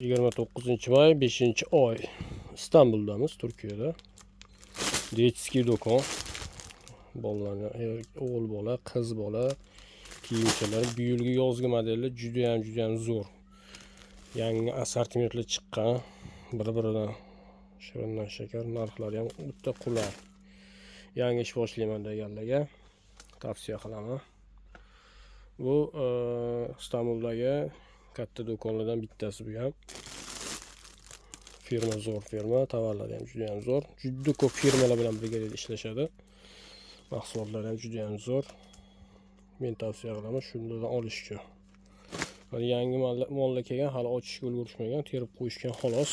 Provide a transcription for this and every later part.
29-may 5-oy Istanbuldamiz, Turkiyada. Detskiy do'kon. Bolalarga o'g'il bola, qiz bola kiyimchalar, bu yilgi yozgi modellar juda ham zo'r. Yangi assortimentlar chiqqan, bir-biridan shirindan shakar, narxlari ham o'ta qulay. Yangi ish boshlayman deganlarga tavsiya qilaman. Bu Istanbuldagi katta do'konlardan bittasi bu ham. Firma zo'r firma, tovarlari ham juda ham zo'r. Juda ko'p firmalar bilan birga ishlashadi. Mahsulotlari ham juda ham zo'r. Men tavsiya qilaman shundan olishga. Hali yangi mollar kelgan, hali ochishga ulgurishmagan, terib qo'yishgan xolos.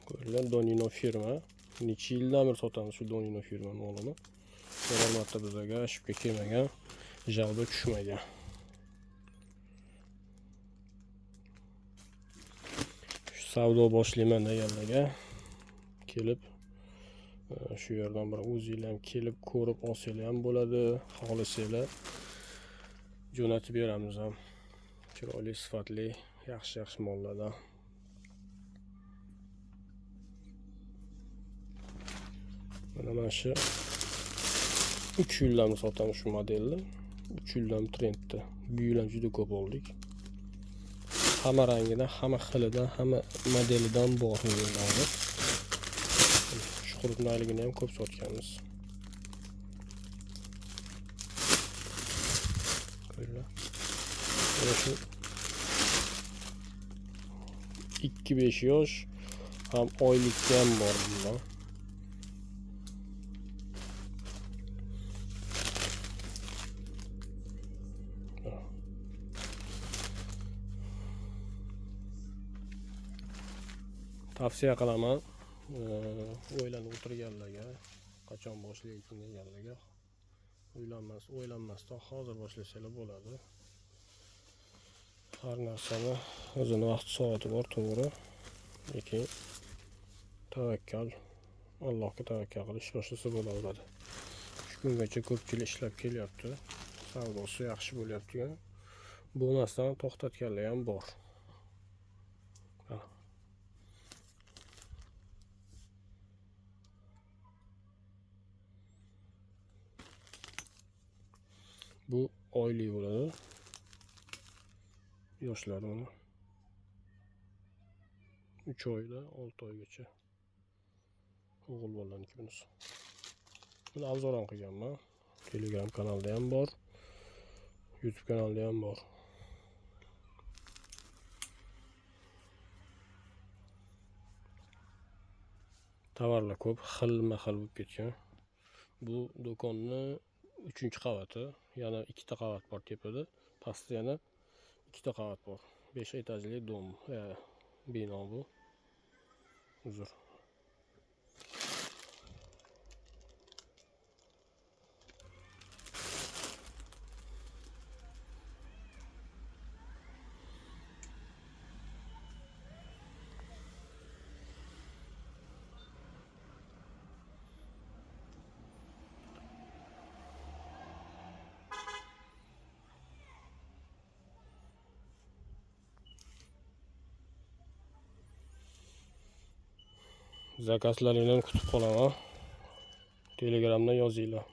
Ko'rlar, Donino firma. Necha yildan beri sotamiz shu Donino firma molini. Biror marta bizga shubha kelmagan, jalba tushmagan. Savdo boshlayman deganlarga kelib shu yerdan bir o'zingizlar ham kelib ko'rib olsanglar ham bo'ladi, xohlasanglar jo'natib beramiz ham. Chiroyli, sifatli, yaxshi mollardan. Mana shu 3 yildan sotamiz shu modelni. 3 yildan trendda. Bu yil ham juda ko'p oldik. Hamma rangidan, hamma xilidan, hamma modelidan bor modellar. Shu qurutnaligini ham ko'p sotganmiz. Ko'rlar. Mana shu 2-5 yosh ham oylikda ham bor bundan. Tavsiya qilaman o'ylanib o'tirganlarga, qachon boshlayman deganlarga, o'ylanmasdan hozir boshlasalar bo'ladi. Har narsani o'zini vaqt soati bor, to'g'ri. Lekin tavakkal, Allohga tavakkal qilib ish boshlasa bo'laveradi. Shu kungacha ko'pchilik ishlab kelyapti. Savdosi yaxshi bo'lyapti-ku. Bo'lmasdan to'xtatganlar ham bor. Bu oylik bo'ladi. Yoshlar uni 3 oydan 6 oygacha o'g'il bolalarniki bunisi. Buni obzor ham qilganman. Telegram kanalda ham bor, YouTube kanalda ham bor. Tovarlar ko'p, xilma-xil bo'lib ketgan. Bu do'konni 3-qavati, yana 2ta qavat bor tepada, pastda yana 2ta qavat bor. 5 etajli dom, bino bu. Uzr. Zakazlaringlarni kutib qolaman. Telegramdan yozinglar.